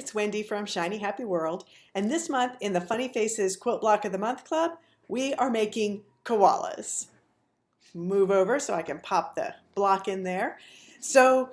it's Wendy from Shiny Happy World, and this month in the Funny Faces Quilt Block of the Month Club, we are making koalas. Move over so I can pop the block in there. So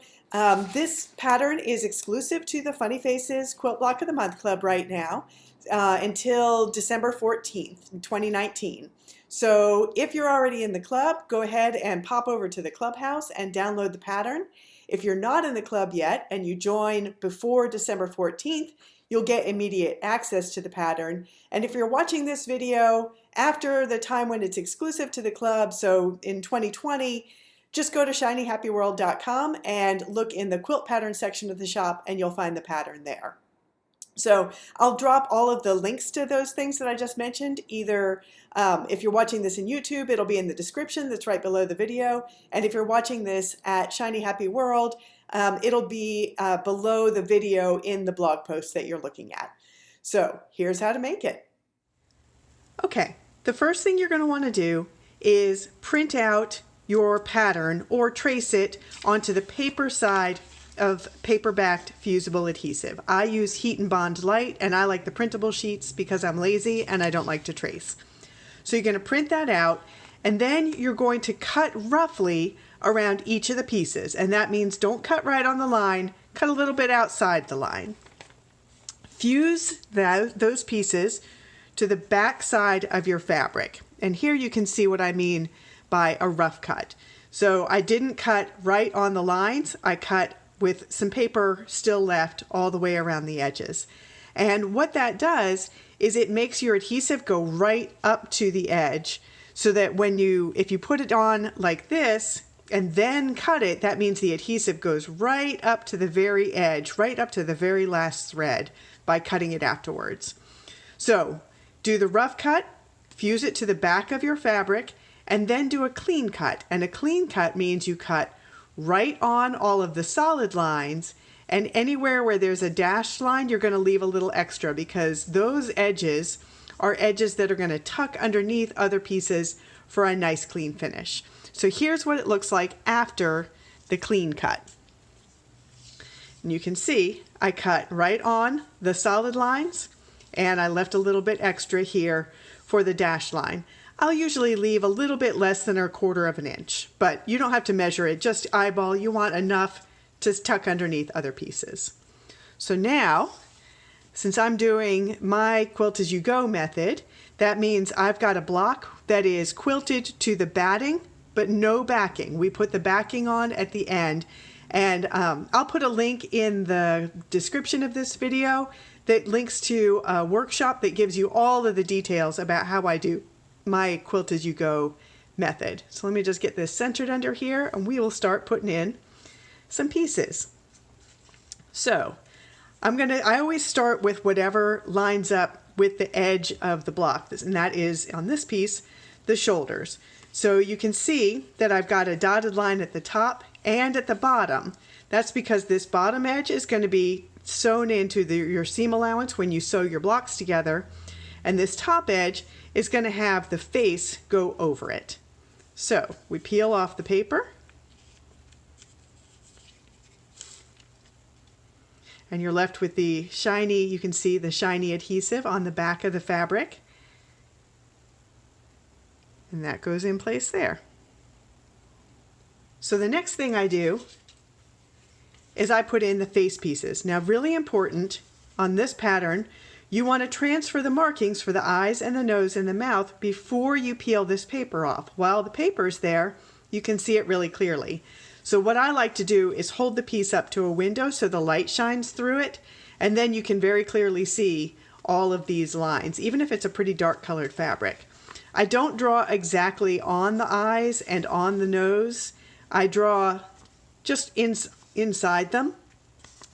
this pattern is exclusive to the Funny Faces Quilt Block of the Month Club right now until December 14th, 2019. So if you're already in the club, go ahead and pop over to the clubhouse and download the pattern. If you're not in the club yet and you join before December 14th, you'll get immediate access to the pattern. And if you're watching this video after the time when it's exclusive to the club, so in 2020, just go to shinyhappyworld.com and look in the quilt pattern section of the shop and you'll find the pattern there. So I'll drop all of the links to those things that I just mentioned. Either if you're watching this in YouTube, it'll be in the description that's right below the video. And if you're watching this at Shiny Happy World, it'll be below the video in the blog post that you're looking at. So here's how to make it. Okay, the first thing you're going to want to do is print out your pattern or trace it onto the paper side of paper-backed fusible adhesive. I use Heat and Bond Light, and I like the printable sheets because I'm lazy and I don't like to trace. So you're going to print that out, and then you're going to cut roughly around each of the pieces, and that means don't cut right on the line, cut a little bit outside the line. Fuse those pieces to the back side of your fabric, and here you can see what I mean by a rough cut. So I didn't cut right on the lines, I cut with some paper still left all the way around the edges. And what that does is it makes your adhesive go right up to the edge, so that if you put it on like this and then cut it, that means the adhesive goes right up to the very edge, right up to the very last thread by cutting it afterwards. So do the rough cut, fuse it to the back of your fabric, and then do a clean cut. And a clean cut means you cut right on all of the solid lines, and anywhere where there's a dashed line, you're going to leave a little extra because those edges are edges that are going to tuck underneath other pieces for a nice clean finish. So here's what it looks like after the clean cut. And you can see I cut right on the solid lines, and I left a little bit extra here for the dashed line. I'll usually leave a little bit less than 1/4 of an inch, but you don't have to measure it, just eyeball. You want enough to tuck underneath other pieces. So now, since I'm doing my quilt as you go method, that means I've got a block that is quilted to the batting, but no backing. We put the backing on at the end, and I'll put a link in the description of this video that links to a workshop that gives you all of the details about how I do my quilt as you go method. So let me just get this centered under here, and we will start putting in some pieces. So I always start with whatever lines up with the edge of the block, and that is on this piece the shoulders. So you can see that I've got a dotted line at the top and at the bottom. That's because this bottom edge is going to be sewn into your seam allowance when you sew your blocks together, and this top edge is going to have the face go over it. So we peel off the paper, and you're left with the shiny, you can see the shiny adhesive on the back of the fabric, and that goes in place there. So the next thing I do is I put in the face pieces. Now, really important on this pattern, you want to transfer the markings for the eyes and the nose and the mouth before you peel this paper off. While the paper's there, you can see it really clearly. So what I like to do is hold the piece up to a window so the light shines through it, and then you can very clearly see all of these lines, even if it's a pretty dark colored fabric. I don't draw exactly on the eyes and on the nose. I draw just inside them.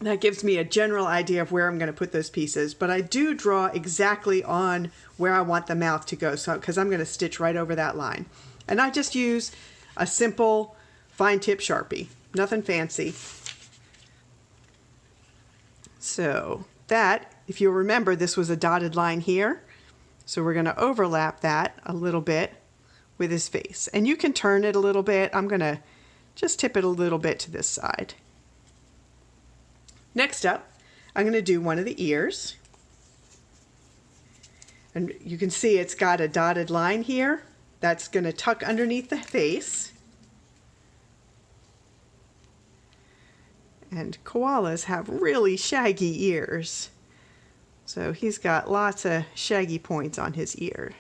That gives me a general idea of where I'm going to put those pieces, but I do draw exactly on where I want the mouth to go, so because I'm going to stitch right over that line. And I just use a simple fine tip Sharpie, nothing fancy. So that, if you'll remember, this was a dotted line here, so we're going to overlap that a little bit with his face. And you can turn it a little bit. I'm going to just tip it a little bit to this side. Next up, I'm going to do one of the ears. And you can see it's got a dotted line here. That's going to tuck underneath the face. And koalas have really shaggy ears. So he's got lots of shaggy points on his ear.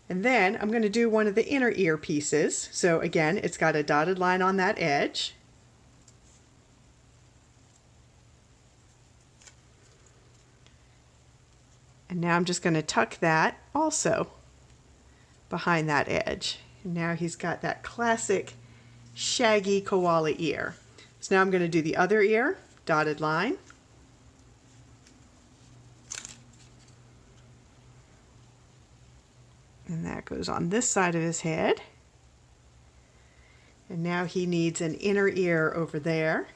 And then I'm going to do one of the inner ear pieces. So again, it's got a dotted line on that edge. And now I'm just going to tuck that also behind that edge. And now he's got that classic shaggy koala ear. So now I'm going to do the other ear, dotted line. And that goes on this side of his head. And now he needs an inner ear over there.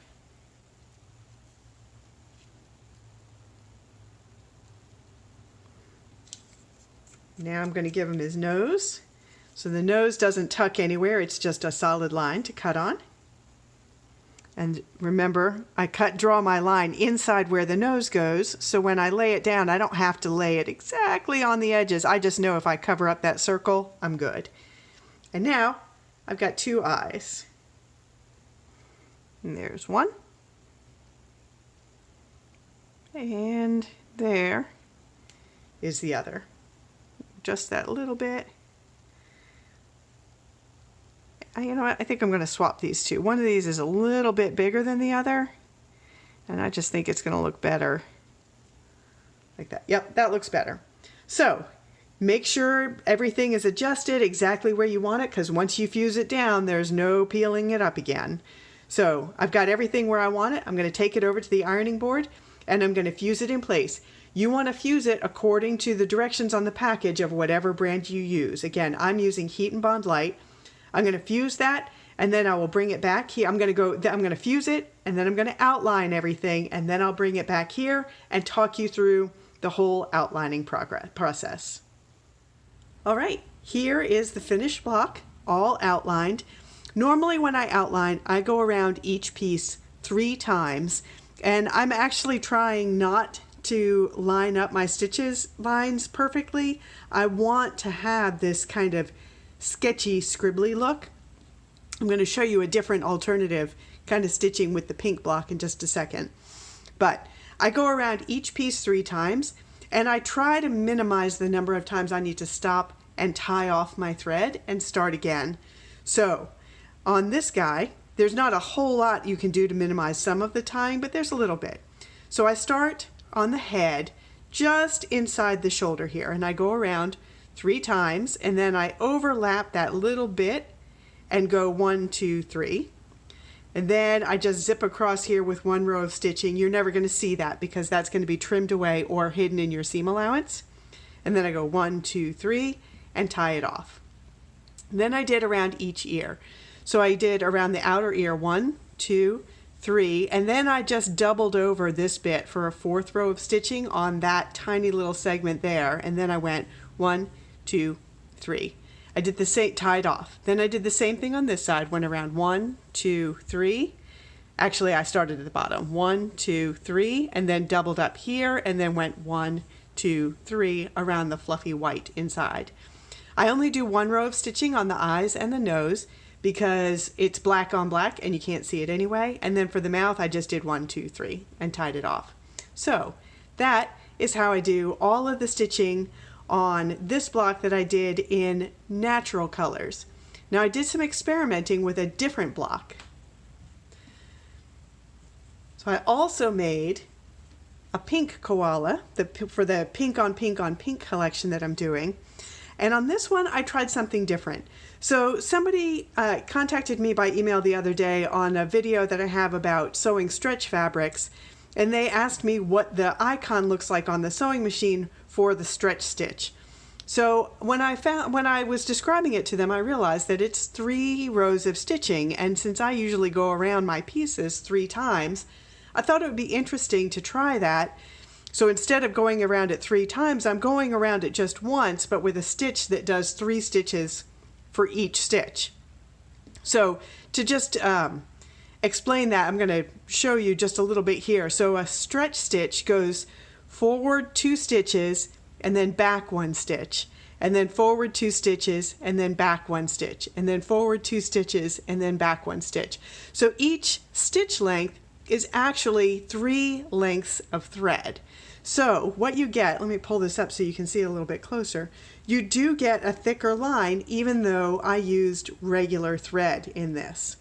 Now I'm going to give him his nose. So the nose doesn't tuck anywhere, it's just a solid line to cut on. And remember, I draw my line inside where the nose goes, so when I lay it down, I don't have to lay it exactly on the edges. I just know if I cover up that circle, I'm good. And now I've got two eyes. And there's one. And there is the other. Just that little bit. You know what, I think I'm going to swap these two. One of these is a little bit bigger than the other, and I just think it's going to look better like that. Yep, that looks better. So make sure everything is adjusted exactly where you want it, because once you fuse it down, there's no peeling it up again. So I've got everything where I want it. I'm going to take it over to the ironing board, and I'm going to fuse it in place. You want to fuse it according to the directions on the package of whatever brand you use. Again, I'm using Heat and Bond Light. I'm going to fuse that, and then I will bring it back here. I'm going to fuse it, and then I'm going to outline everything, and then I'll bring it back here and talk you through the whole outlining process. All right, here is the finished block, all outlined. Normally when I outline, I go around each piece 3 times, and I'm actually trying not to line up my lines perfectly. I want to have this kind of sketchy, scribbly look. I'm going to show you a different alternative kind of stitching with the pink block in just a second. But I go around each piece 3 times, and I try to minimize the number of times I need to stop and tie off my thread and start again. So on this guy, there's not a whole lot you can do to minimize some of the tying, but there's a little bit. So I start on the head just inside the shoulder here, and I go around 3 times, and then I overlap that little bit and go 1, 2, 3. And then I just zip across here with 1 row of stitching. You're never going to see that because that's going to be trimmed away or hidden in your seam allowance. And then I go 1, 2, 3 and tie it off. And then I did around each ear. So I did around the outer ear 1, 2, 3, and then I just doubled over this bit for a 4th row of stitching on that tiny little segment there, and then I went 1, 2, 3. I did the same, tied off. Then I did the same thing on this side, went around 1, 2, 3. Actually, I started at the bottom, 1, 2, 3, and then doubled up here, and then went 1, 2, 3 around the fluffy white inside. I only do 1 row of stitching on the eyes and the nose because it's black on black and you can't see it anyway. And then for the mouth, I just did 1, 2, 3 and tied it off. So that is how I do all of the stitching on this block that I did in natural colors. Now I did some experimenting with a different block. So I also made a pink koala for the pink on pink on pink collection that I'm doing. And on this one, I tried something different. So somebody contacted me by email the other day on a video that I have about sewing stretch fabrics, and they asked me what the icon looks like on the sewing machine for the stretch stitch. So when I was describing it to them, I realized that it's 3 rows of stitching, and since I usually go around my pieces 3 times, I thought it would be interesting to try that. So instead of going around it 3 times, I'm going around it just once, but with a stitch that does 3 stitches for each stitch. So to just explain that, I'm going to show you just a little bit here. So a stretch stitch goes forward 2 stitches and then back 1 stitch, and then forward 2 stitches and then back 1 stitch, and then forward 2 stitches and then back 1 stitch. So each stitch length is actually 3 lengths of thread. So what you get, let me pull this up so you can see a little bit closer, you do get a thicker line even though I used regular thread in this.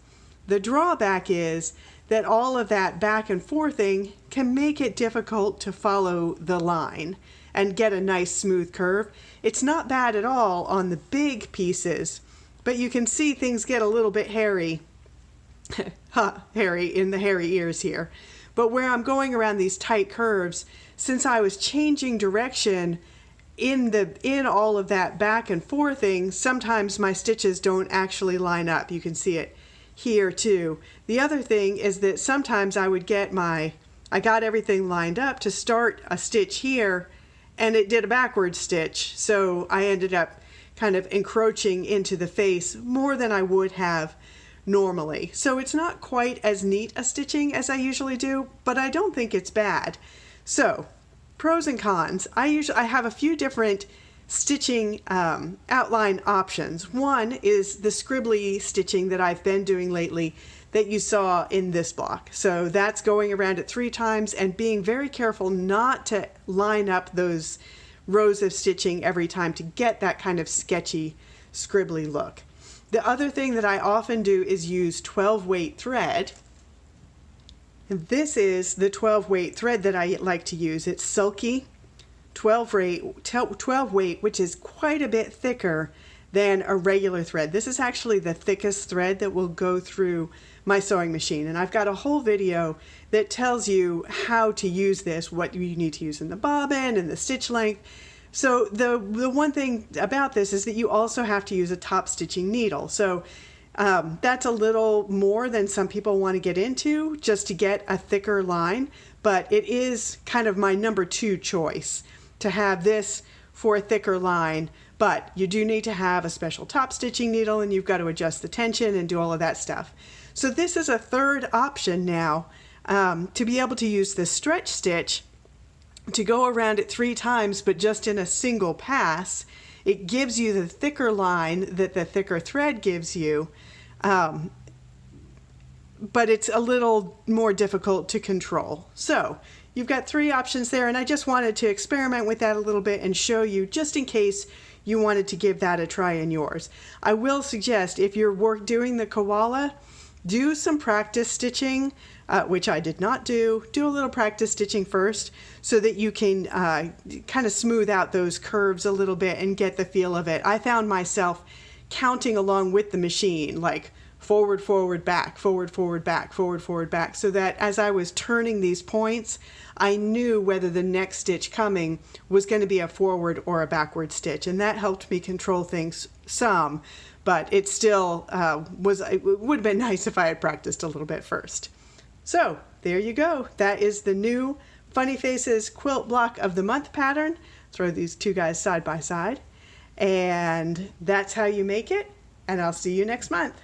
The drawback is that all of that back and forthing can make it difficult to follow the line and get a nice smooth curve. It's not bad at all on the big pieces, but you can see things get a little bit hairy. Hairy in the hairy ears here. But where I'm going around these tight curves, since I was changing direction in all of that back and forthing, sometimes my stitches don't actually line up. You can see it here too. The other thing is that sometimes I would get I got everything lined up to start a stitch here and it did a backward stitch. So I ended up kind of encroaching into the face more than I would have normally. So it's not quite as neat a stitching as I usually do, but I don't think it's bad. So pros and cons. I have a few different stitching outline options. One is the scribbly stitching that I've been doing lately that you saw in this block. So that's going around it 3 times and being very careful not to line up those rows of stitching every time to get that kind of sketchy, scribbly look. The other thing that I often do is use 12 weight thread. And this is the 12 weight thread that I like to use. It's silky 12 weight, which is quite a bit thicker than a regular thread. This is actually the thickest thread that will go through my sewing machine. And I've got a whole video that tells you how to use this, what you need to use in the bobbin and the stitch length. So the one thing about this is that you also have to use a top stitching needle. So that's a little more than some people want to get into just to get a thicker line, but it is kind of my number 2 choice to have this for a thicker line. But you do need to have a special top stitching needle and you've got to adjust the tension and do all of that stuff. So this is a third option now to be able to use the stretch stitch to go around it 3 times, but just in a single pass. It gives you the thicker line that the thicker thread gives you, but it's a little more difficult to control. So you've got 3 options there, and I just wanted to experiment with that a little bit and show you just in case you wanted to give that a try in yours. I will suggest if you're doing the koala, do some practice stitching, which I did not do. Do a little practice stitching first so that you can kind of smooth out those curves a little bit and get the feel of it. I found myself counting along with the machine, like forward, forward, back, forward, forward, back, forward, forward, back, so that as I was turning these points, I knew whether the next stitch coming was going to be a forward or a backward stitch, and that helped me control things some, but it still it would have been nice if I had practiced a little bit first. So there you go. That is the new Funny Faces Quilt Block of the Month pattern. Throw these 2 guys side by side, and that's how you make it, and I'll see you next month.